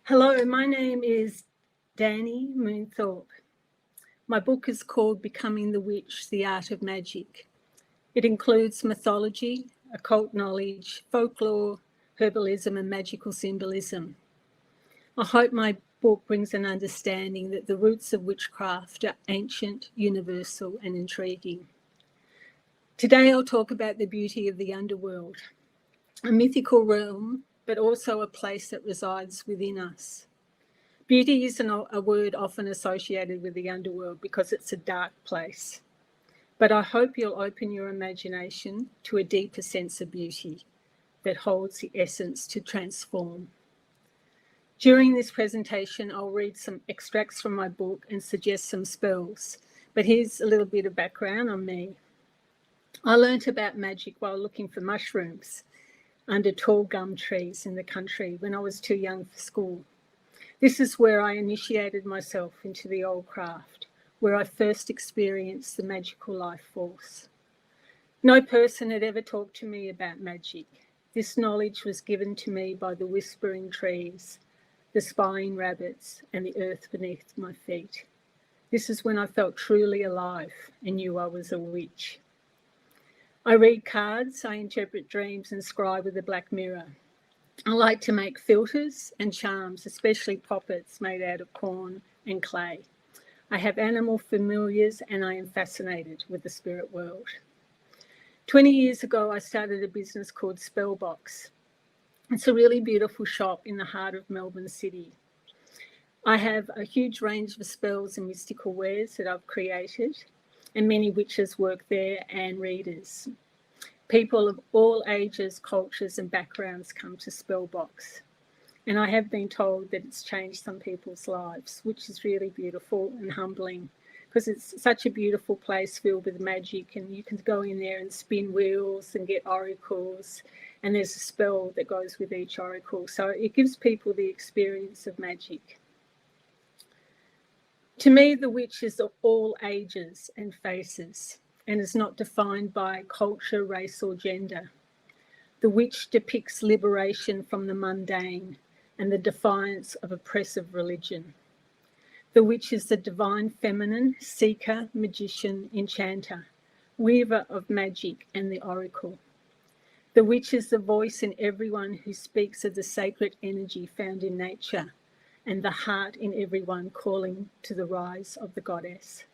Hello, my name is Danae Moon Thorp. My book is called Becoming the Witch, The Art of Magic. It includes mythology, occult knowledge, folklore, herbalism, and magical symbolism. I hope my book brings an understanding that the roots of witchcraft are ancient, universal, and intriguing. Today I'll talk about the beauty of the Underworld, a mythical realm, but also a place that resides within us. Beauty isn't a word often associated with the underworld because it's a dark place. But I hope you'll open your imagination to a deeper sense of beauty that holds the essence to transform. During this presentation, I'll read some extracts from my book and suggest some spells. But here's a little bit of background on me. I learnt about magic while looking for mushrooms under tall gum trees in the country when I was too young for school. This is where I initiated myself into the old craft, where I first experienced the magical life force. No person had ever talked to me about magic. This knowledge was given to me by the whispering trees, the spying rabbits, and the earth beneath my feet. This is when I felt truly alive and knew I was a witch. I read cards, I interpret dreams, and scribe with a black mirror. I like to make filters and charms, especially poppets made out of corn and clay. I have animal familiars and I am fascinated with the spirit world. 20 years ago, I started a business called Spellbox. It's a really beautiful shop in the heart of Melbourne City. I have a huge range of spells and mystical wares that I've created, and many witches work there and readers. People of all ages, cultures, and backgrounds come to Spellbox. And I have been told that it's changed some people's lives, which is really beautiful and humbling because it's such a beautiful place filled with magic, and you can go in there and spin wheels and get oracles, and there's a spell that goes with each oracle. So it gives people the experience of magic. To me, the witch is of all ages and faces and is not defined by culture, race, or gender. The witch depicts liberation from the mundane and the defiance of oppressive religion. The witch is the divine feminine, seeker, magician, enchanter, weaver of magic, and the oracle. The witch is the voice in everyone who speaks of the sacred energy found in nature, and the heart in everyone calling to the rise of the goddess.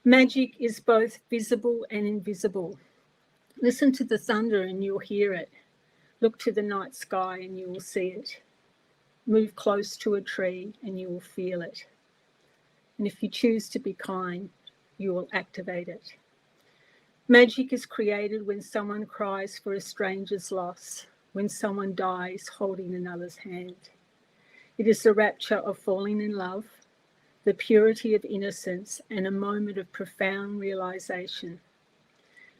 Magic is both visible and invisible. Listen to the thunder and you'll hear it. Look to the night sky and you will see it. Move close to a tree and you will feel it. And if you choose to be kind, you will activate it. Magic is created when someone cries for a stranger's loss, when someone dies holding another's hand. It is the rapture of falling in love, the purity of innocence, and a moment of profound realization.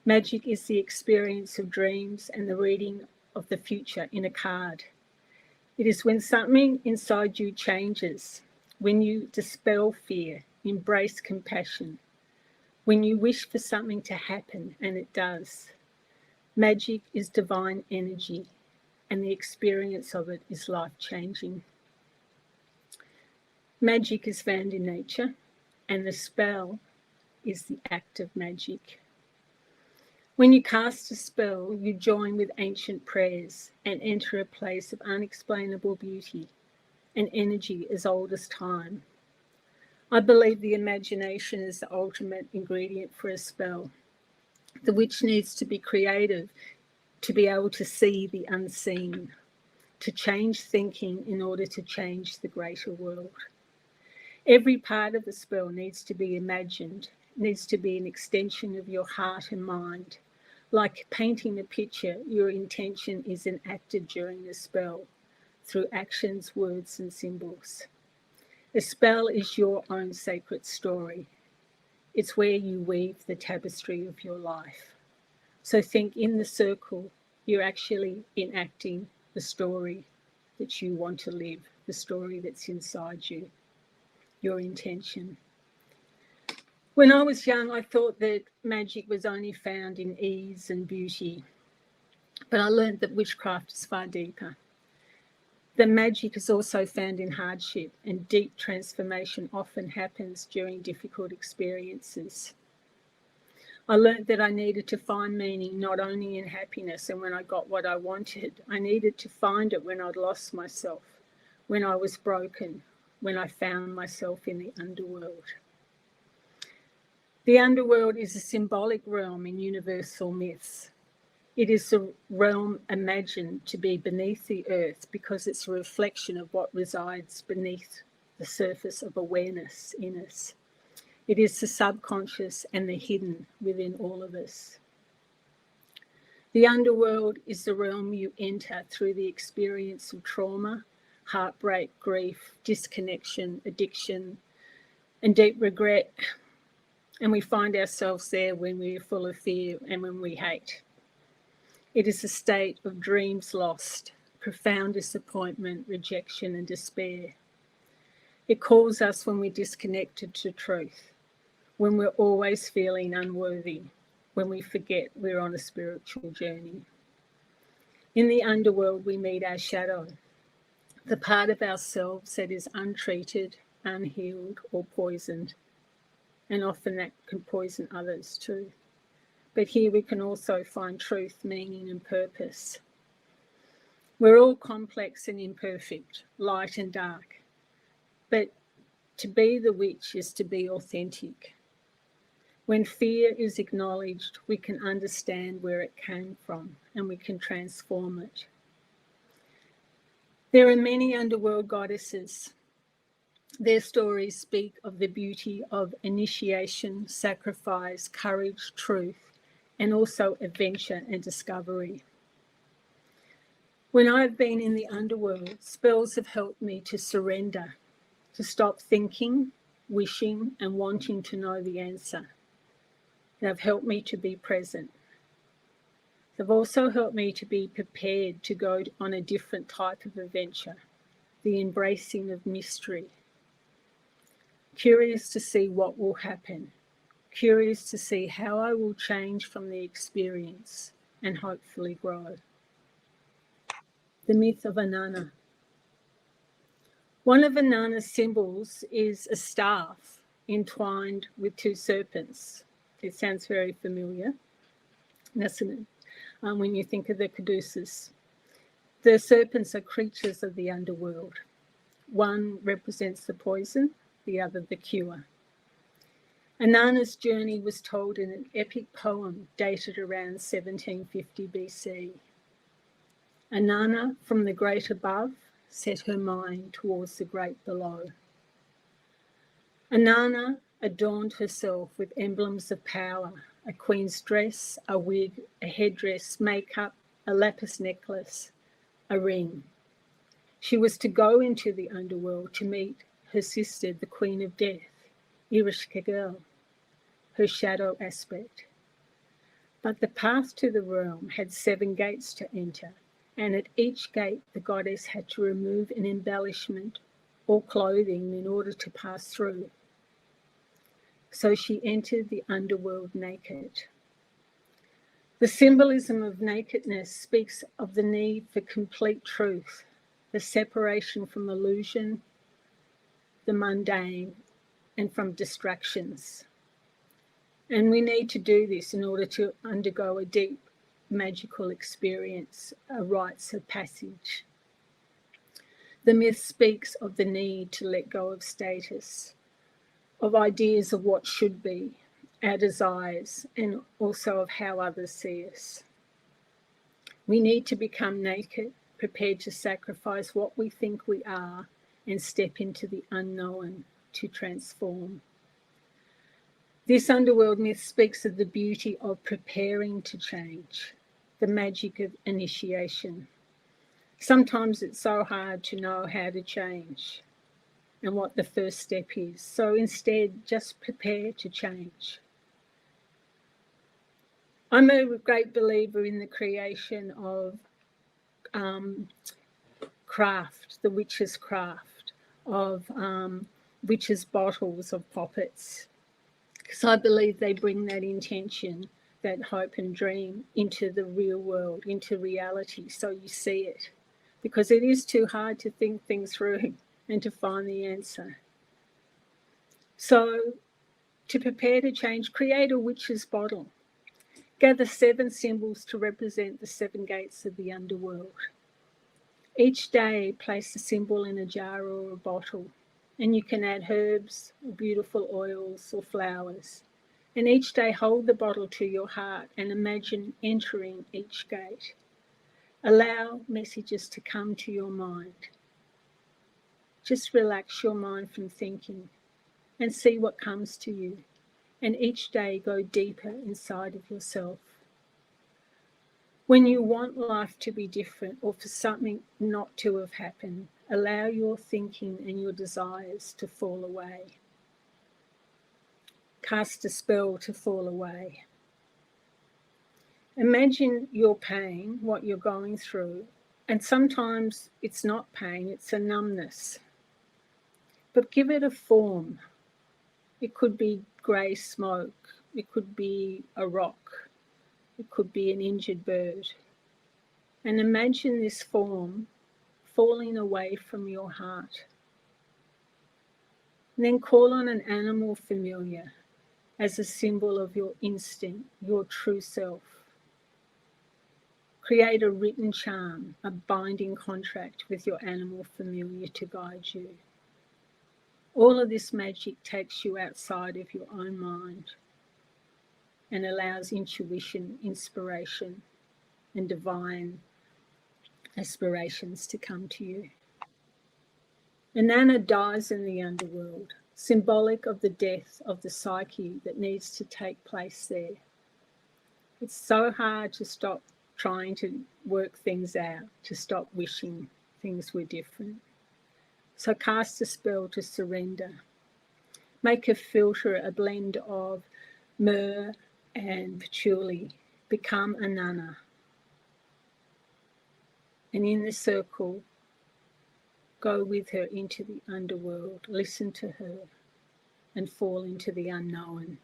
Magic is the experience of dreams and the reading of the future in a card. It is when something inside you changes, when you dispel fear, embrace compassion, when you wish for something to happen and it does. Magic is divine energy, and the experience of it is life-changing. Magic is found in nature, and the spell is the act of magic. When you cast a spell, you join with ancient prayers and enter a place of unexplainable beauty, an energy as old as time. I believe the imagination is the ultimate ingredient for a spell. The witch needs to be creative to be able to see the unseen, to change thinking in order to change the greater world. Every part of the spell needs to be imagined, needs to be an extension of your heart and mind. Like painting a picture, your intention is enacted during the spell through actions, words, and symbols. A spell is your own sacred story. It's where you weave the tapestry of your life. So think in the circle, you're actually enacting the story that you want to live, the story that's inside you. Your intention. When I was young, I thought that magic was only found in ease and beauty, but I learned that witchcraft is far deeper. The magic is also found in hardship, and deep transformation often happens during difficult experiences. I learned that I needed to find meaning not only in happiness and when I got what I wanted. I needed to find it when I'd lost myself, when I was broken, when I found myself in the underworld. The underworld is a symbolic realm in universal myths. It is a realm imagined to be beneath the earth because it's a reflection of what resides beneath the surface of awareness in us. It is the subconscious and the hidden within all of us. The underworld is the realm you enter through the experience of trauma, heartbreak, grief, disconnection, addiction, and deep regret. And we find ourselves there when we're full of fear and when we hate. It is a state of dreams lost, profound disappointment, rejection, and despair. It calls us when we're disconnected to truth, when we're always feeling unworthy, when we forget we're on a spiritual journey. In the underworld, we meet our shadow, the part of ourselves that is untreated, unhealed, or poisoned. And often that can poison others too. But here we can also find truth, meaning, and purpose. We're all complex and imperfect, light and dark. But to be the witch is to be authentic. When fear is acknowledged, we can understand where it came from and we can transform it. There are many underworld goddesses. Their stories speak of the beauty of initiation, sacrifice, courage, truth, and also adventure and discovery. When I've been in the underworld, spells have helped me to surrender, to stop thinking, wishing, and wanting to know the answer. They've helped me to be present. They've also helped me to be prepared to go on a different type of adventure, the embracing of mystery. Curious to see what will happen, curious to see how I will change from the experience and hopefully grow. The myth of Inanna. One of Inanna's symbols is a staff entwined with two serpents. It sounds very familiar, doesn't it? When you think of the caduceus. The serpents are creatures of the underworld. One represents the poison, the other the cure. Inanna's journey was told in an epic poem dated around 1750 BC. Inanna, from the great above, set her mind towards the great below. Inanna adorned herself with emblems of power, a queen's dress, a wig, a headdress, makeup, a lapis necklace, a ring. She was to go into the underworld to meet her sister, the Queen of Death, Irishkagel, her shadow aspect. But the path to the realm had 7 gates to enter, and at each gate the goddess had to remove an embellishment or clothing in order to pass through. So she entered the underworld naked. The symbolism of nakedness speaks of the need for complete truth, the separation from illusion, the mundane, and from distractions. And we need to do this in order to undergo a deep magical experience, a rites of passage. The myth speaks of the need to let go of status, of ideas of what should be, our desires, and also of how others see us. We need to become naked, prepared to sacrifice what we think we are and step into the unknown to transform. This underworld myth speaks of the beauty of preparing to change, the magic of initiation. Sometimes it's so hard to know how to change and what the first step is. So instead, just prepare to change. I'm a great believer in the creation of craft, the witch's craft, of witch's bottles, of poppets. Because I believe they bring that intention, that hope and dream into the real world, into reality, so you see it. because it is too hard to think things through and to find the answer. So, to prepare to change, create a witch's bottle. Gather 7 symbols to represent the 7 gates of the underworld. Each day, place a symbol in a jar or a bottle, and you can add herbs, or beautiful oils, or flowers. And each day, hold the bottle to your heart and imagine entering each gate. Allow messages to come to your mind. Just relax your mind from thinking and see what comes to you. And each day, go deeper inside of yourself. When you want life to be different or for something not to have happened, allow your thinking and your desires to fall away. Cast a spell to fall away. Imagine your pain, what you're going through, and sometimes it's not pain, it's a numbness. But give it a form. It could be grey smoke, it could be a rock, it could be an injured bird. And imagine this form falling away from your heart. And then call on an animal familiar as a symbol of your instinct, your true self. Create a written charm, a binding contract with your animal familiar to guide you. All of this magic takes you outside of your own mind and allows intuition, inspiration, and divine aspirations to come to you. Inanna dies in the underworld, symbolic of the death of the psyche that needs to take place there. It's so hard to stop trying to work things out, to stop wishing things were different. So cast a spell to surrender. Make a filter, a blend of myrrh and patchouli. Become Inanna. And in the circle, go with her into the underworld. Listen to her and fall into the unknown.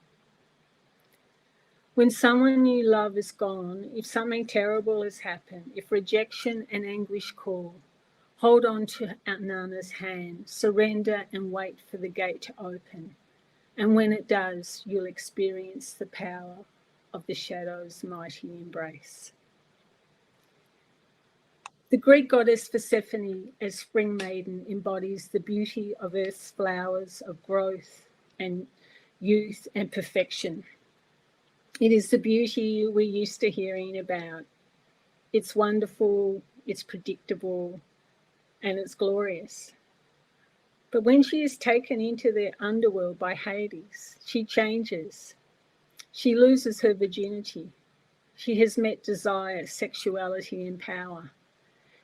When someone you love is gone, if something terrible has happened, if rejection and anguish call, hold on to Inanna's hand, surrender and wait for the gate to open. And when it does, you'll experience the power of the shadow's mighty embrace. The Greek goddess Persephone, as spring maiden, embodies the beauty of earth's flowers of growth and youth and perfection. It is the beauty we're used to hearing about. It's wonderful, it's predictable, and it's glorious. But when she is taken into the underworld by Hades, she changes. She loses her virginity. She has met desire, sexuality, and power.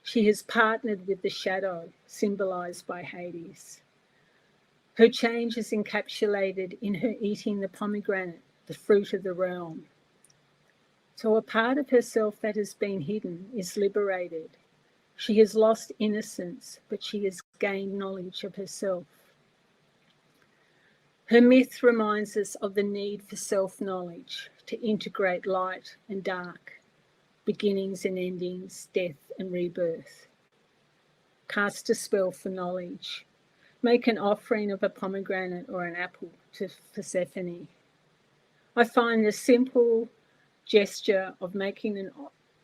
She has partnered with the shadow, symbolized by Hades. Her change is encapsulated in her eating the pomegranate, the fruit of the realm. So a part of herself that has been hidden is liberated. She has lost innocence, but she has gained knowledge of herself. Her myth reminds us of the need for self-knowledge to integrate light and dark, beginnings and endings, death and rebirth. Cast a spell for knowledge. Make an offering of a pomegranate or an apple to Persephone. I find the simple gesture of making an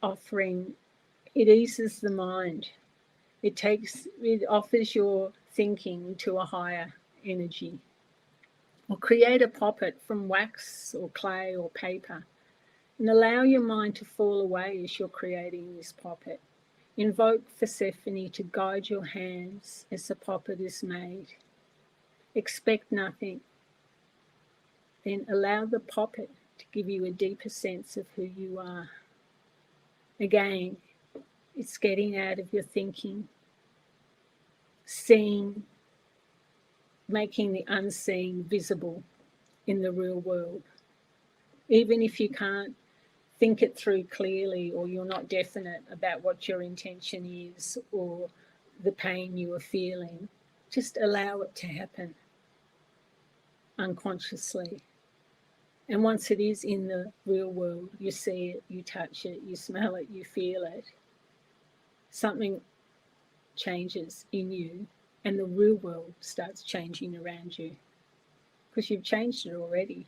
offering, it eases the mind. It offers your thinking to a higher energy. Or create a poppet from wax or clay or paper and allow your mind to fall away as you're creating this poppet. Invoke Persephone to guide your hands as the poppet is made. Expect nothing. Then allow the poppet to give you a deeper sense of who you are. Again, it's getting out of your thinking, seeing, making the unseen visible in the real world. Even if you can't think it through clearly or you're not definite about what your intention is or the pain you are feeling, just allow it to happen unconsciously. And once it is in the real world, you see it, you touch it, you smell it, you feel it. Something changes in you, and the real world starts changing around you, because you've changed it already.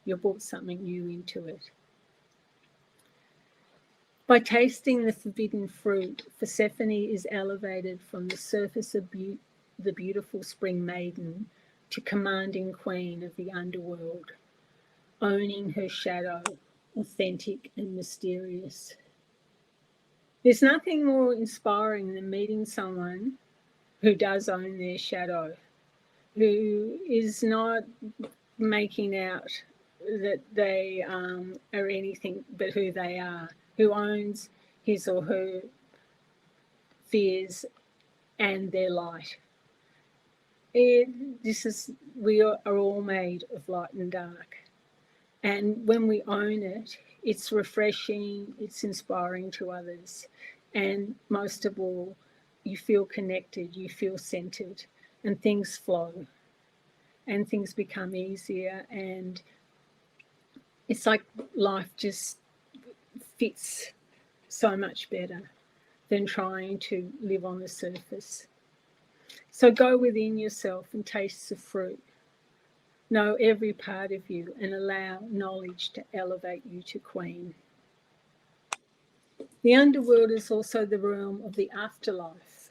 You've brought something new into it. By tasting the forbidden fruit, Persephone is elevated from the surface of the beautiful spring maiden to commanding queen of the underworld, owning her shadow, authentic and mysterious. There's nothing more inspiring than meeting someone who does own their shadow, who is not making out that they are anything but who they are, who owns his or her fears and their light. We are all made of light and dark. And when we own it, it's refreshing, it's inspiring to others. And most of all, you feel connected, you feel centered, and things flow. And things become easier, and it's like life just fits so much better than trying to live on the surface. So go within yourself and taste the fruit. Know every part of you and allow knowledge to elevate you to queen. The underworld is also the realm of the afterlife.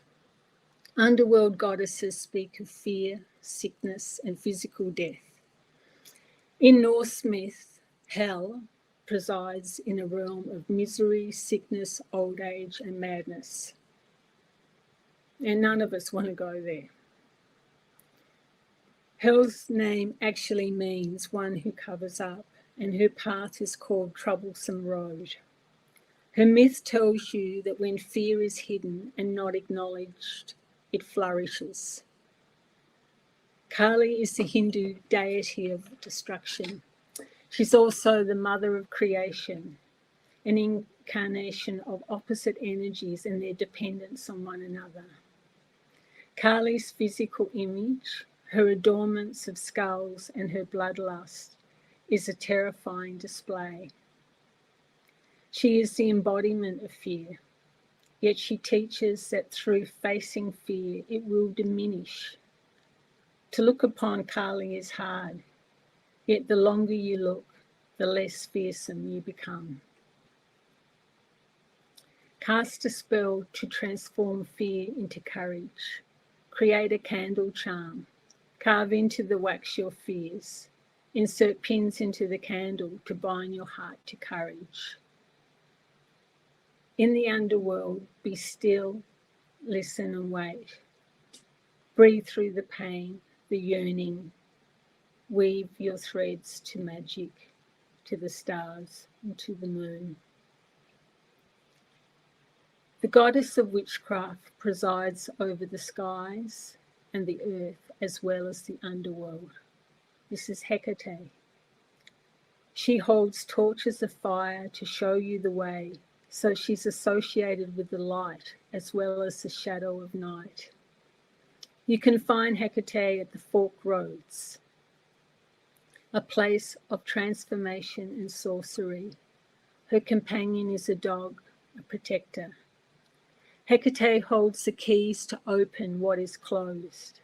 Underworld goddesses speak of fear, sickness, and physical death. In Norse myth, hell presides in a realm of misery, sickness, old age, and madness. And none of us want to go there. Hell's name actually means one who covers up, and her path is called Troublesome Road. Her myth tells you that when fear is hidden and not acknowledged, it flourishes. Kali is the Hindu deity of destruction. She's also the mother of creation, an incarnation of opposite energies and their dependence on one another. Kali's physical image, her adornments of skulls and her bloodlust, is a terrifying display. She is the embodiment of fear, yet she teaches that through facing fear, it will diminish. To look upon Kali is hard, yet the longer you look, the less fearsome you become. Cast a spell to transform fear into courage. Create a candle charm. Carve into the wax your fears. Insert pins into the candle to bind your heart to courage. In the underworld, be still, listen and wait. Breathe through the pain, the yearning. Weave your threads to magic, to the stars and to the moon. The goddess of witchcraft presides over the skies and the earth as well as the underworld. This is Hecate. She holds torches of fire to show you the way, so she's associated with the light as well as the shadow of night. You can find Hecate at the Fork Roads, a place of transformation and sorcery. Her companion is a dog, a protector. Hecate holds the keys to open what is closed.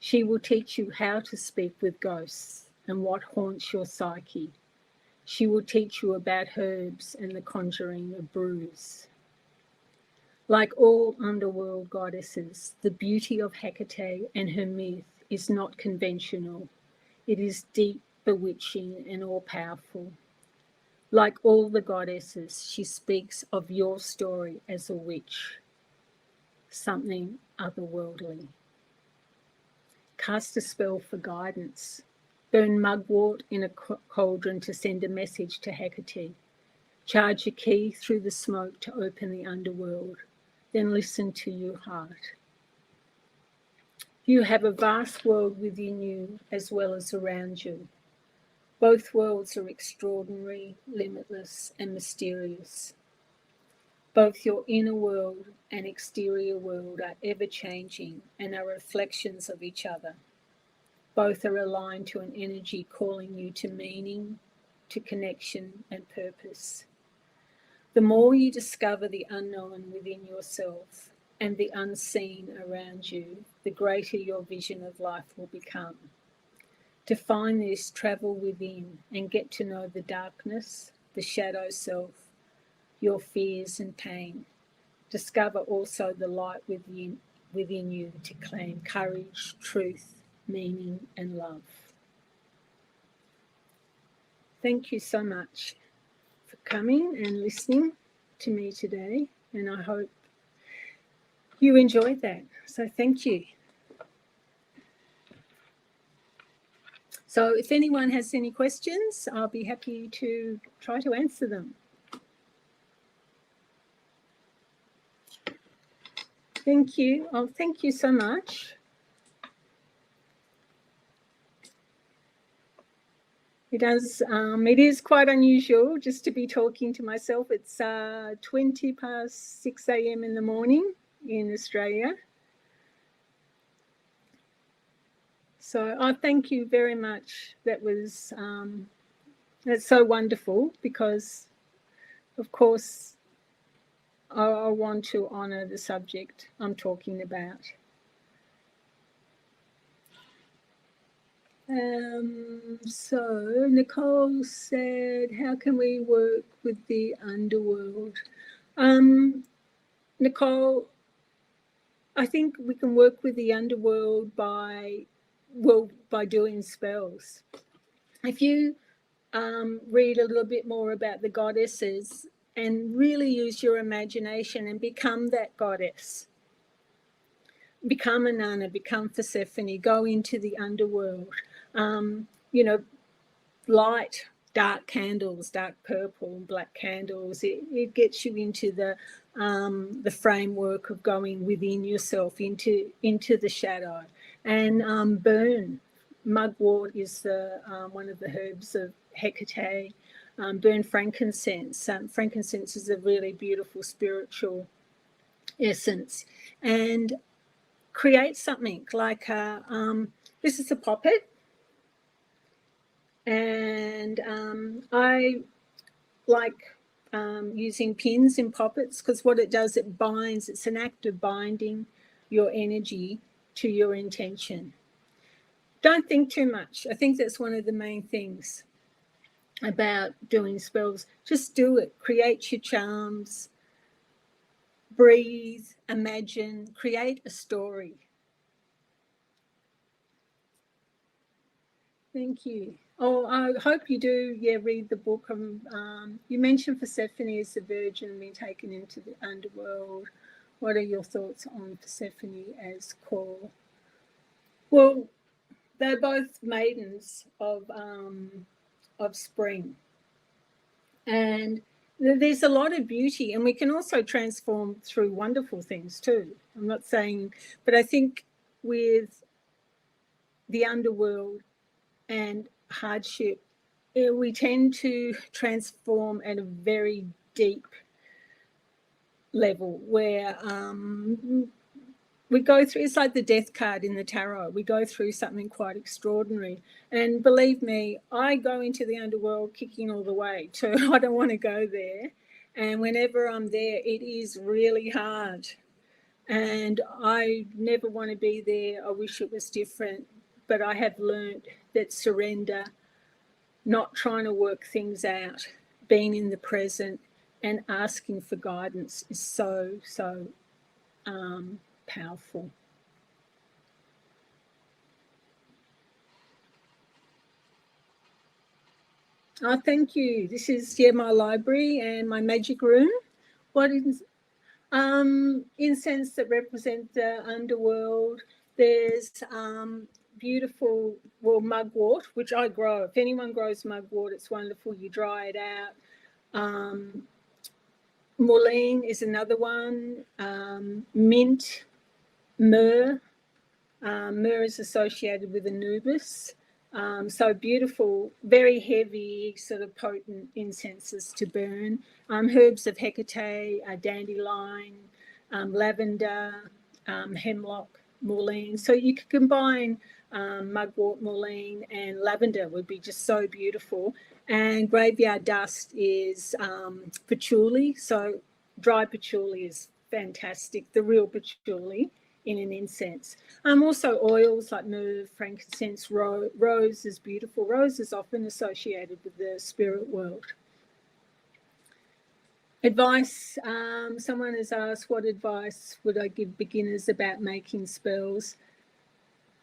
She will teach you how to speak with ghosts and what haunts your psyche. She will teach you about herbs and the conjuring of brews. Like all underworld goddesses, the beauty of Hecate and her myth is not conventional. It is deep, bewitching, and all-powerful. Like all the goddesses, she speaks of your story as a witch, something otherworldly. Cast a spell for guidance. Burn mugwort in a cauldron to send a message to Hecate. Charge a key through the smoke to open the underworld. Then listen to your heart. You have a vast world within you as well as around you. Both worlds are extraordinary, limitless, and mysterious. Both your inner world and exterior world are ever-changing and are reflections of each other. Both are aligned to an energy calling you to meaning, to connection, and purpose. The more you discover the unknown within yourself, and the unseen around you, the greater your vision of life will become. To find this, travel within and get to know the darkness, the shadow self, your fears and pain. Discover also the light within you to claim courage, truth, meaning, and love. Thank you so much for coming and listening to me today, and I hope you enjoyed that. So thank you. So if anyone has any questions, I'll be happy to try to answer them. Thank you. Oh, thank you so much. It is quite unusual just to be talking to myself. It's 20 past 6 a.m. in the morning in Australia. So I thank you very much. That's so wonderful, because of course I want to honour the subject I'm talking about. So Nicole said, how can we work with the underworld? Nicole, I think we can work with the underworld by doing spells. If you read a little bit more about the goddesses and really use your imagination and become that goddess, become Inanna, become Persephone, go into the underworld. Light, dark candles, dark purple, black candles. It gets you into the framework of going within yourself, into the shadow, and burn. Mugwort is one of the herbs of Hecate. Burn frankincense. Frankincense is a really beautiful spiritual essence, and create something like this is a poppet. And I like using pins in poppets, because what it does, it binds. It's an act of binding your energy to your intention. Don't think too much. I think that's one of the main things about doing spells. Just do it. Create your charms. Breathe, imagine, create a story. Thank you. Oh, I hope you do, read the book. You mentioned Persephone as the virgin being taken into the underworld. What are your thoughts on Persephone as Cor? Well, they're both maidens of spring. And there's a lot of beauty, and we can also transform through wonderful things too. I'm not saying, but I think with the underworld and hardship, we tend to transform at a very deep level, where we go through, it's like the death card in the tarot. We go through something quite extraordinary. And believe me, I go into the underworld kicking all the way too. I don't want to go there. And whenever I'm there, it is really hard. And I never want to be there. I wish it was different. But I have learned that surrender, not trying to work things out, being in the present and asking for guidance is so powerful. Oh, thank you. This is my library and my magic room. What is incense that represent the underworld? There's beautiful, mugwort, which I grow. If anyone grows mugwort, it's wonderful. You dry it out. Mullein is another one. Mint, myrrh. Myrrh is associated with Anubis. So beautiful, very heavy, sort of potent incenses to burn. Herbs of Hecate, dandelion, lavender, hemlock, mullein. So you could combine mugwort, mullein, and lavender would be just so beautiful. And graveyard dust is patchouli. So dry patchouli is fantastic, the real patchouli in an incense. Also oils like myrrh, frankincense, rose is beautiful. Rose is often associated with the spirit world. Advice, someone has asked, what advice would I give beginners about making spells?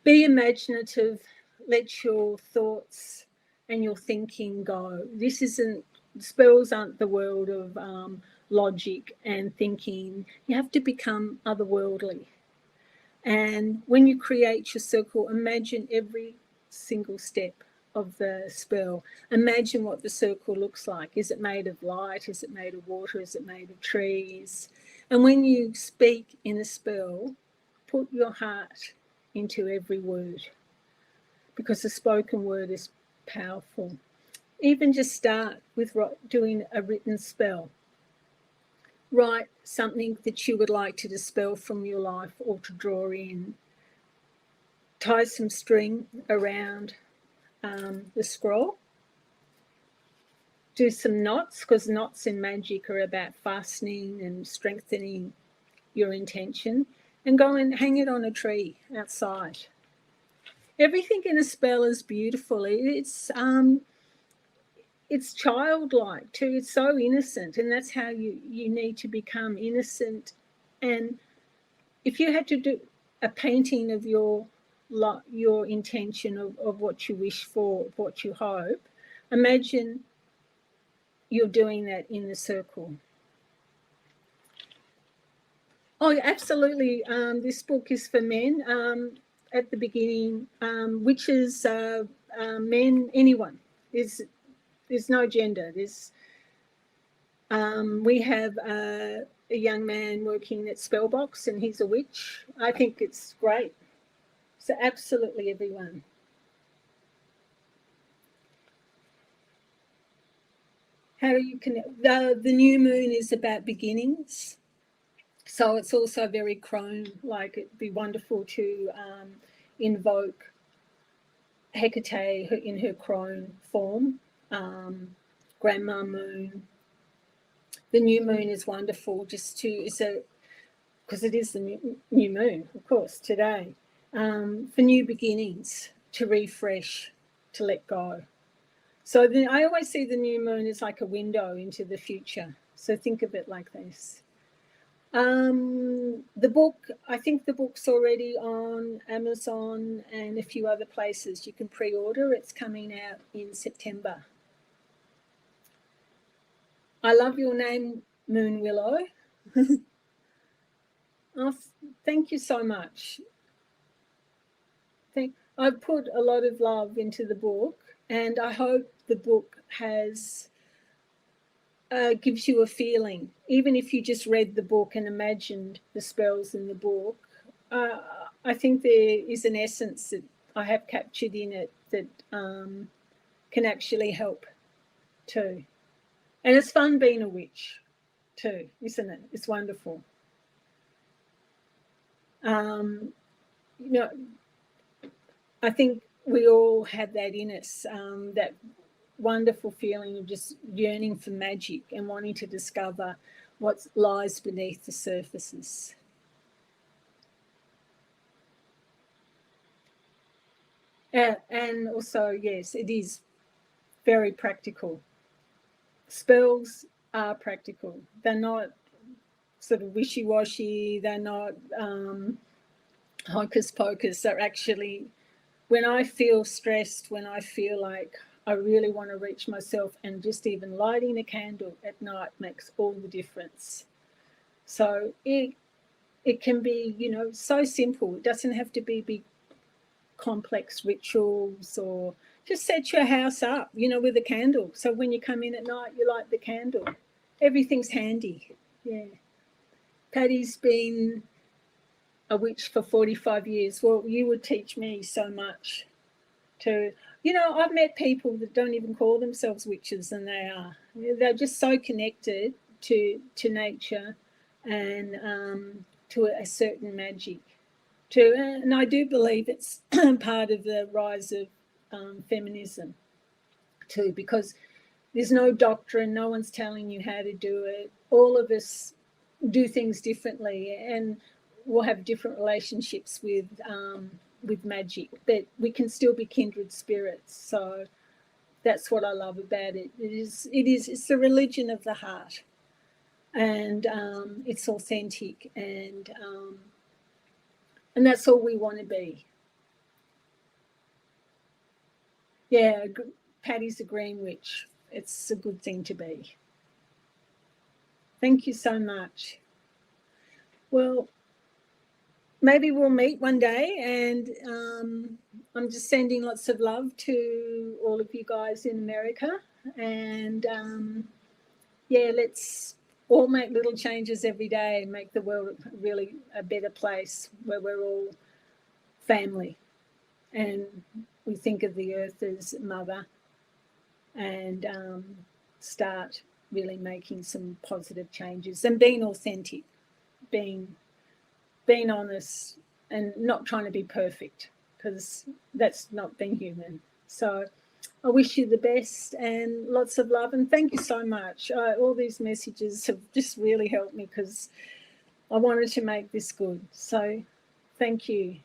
Be imaginative, let your thoughts and your thinking go. Spells aren't the world of logic and thinking. You have to become otherworldly. And when you create your circle, imagine every single step of the spell. Imagine what the circle looks like. Is it made of light? Is it made of water? Is it made of trees? And when you speak in a spell, put your heart into every word, because the spoken word is powerful. Even just start with doing a written spell. Write something that you would like to dispel from your life or to draw in. Tie some string around the scroll. Do some knots, because knots in magic are about fastening and strengthening your intention. And go and hang it on a tree outside. Everything in a spell is beautiful. It's childlike too. It's so innocent, and that's how you need to become innocent. And if you had to do a painting of your intention of what you wish for, what you hope, imagine you're doing that in the circle. Oh, absolutely. This book is for men. At the beginning, witches, men, anyone. There's no gender. We have a young man working at Spellbox, and he's a witch. I think it's great. So absolutely everyone. How do you connect? The new moon is about beginnings. So it's also very crone, like it'd be wonderful to invoke Hecate in her crone form, Grandma Moon. The new moon is wonderful because it is the new moon, of course, today, for new beginnings, to refresh, to let go. So then I always see the new moon as like a window into the future. So think of it like this. The book, I think the book's already on Amazon and a few other places. You can pre-order. It's coming out in September. I love your name, Moon Willow. Oh, thank you so much. I put a lot of love into the book, and I hope the book gives you a feeling. Even if you just read the book and imagined the spells in the book, I think there is an essence that I have captured in it that can actually help too. And it's fun being a witch too, isn't it? It's wonderful. I think we all have that in us, that wonderful feeling of just yearning for magic and wanting to discover what lies beneath the surfaces. And also, yes, it is very practical. Spells are practical. They're not sort of wishy-washy. They're not hocus pocus. They're actually, when I feel stressed, when I feel like I really want to reach myself, and just even lighting a candle at night makes all the difference. So it can be, so simple. It doesn't have to be big, complex rituals, or just set your house up, with a candle. So when you come in at night, you light the candle. Everything's handy. Yeah. Patty's been a witch for 45 years. Well, you would teach me so much to, I've met people that don't even call themselves witches, and they are. They're just so connected to nature and to a certain magic. And I do believe it's part of the rise of feminism too, because there's no doctrine, no one's telling you how to do it. All of us do things differently, and we'll have different relationships with Magick, but we can still be kindred spirits. So that's what I love about it. It's the religion of the heart, and it's authentic, and that's all we want to be. Yeah, Patty's a green witch. It's a good thing to be. Thank you so much. Well, maybe we'll meet one day, and I'm just sending lots of love to all of you guys in America, and yeah, let's all make little changes every day and make the world really a better place where we're all family, and we think of the earth as mother, and start really making some positive changes and being authentic, being honest, and not trying to be perfect, because that's not being human. So I wish you the best and lots of love, and thank you so much. All these messages have just really helped me, because I wanted to make this good. So thank you.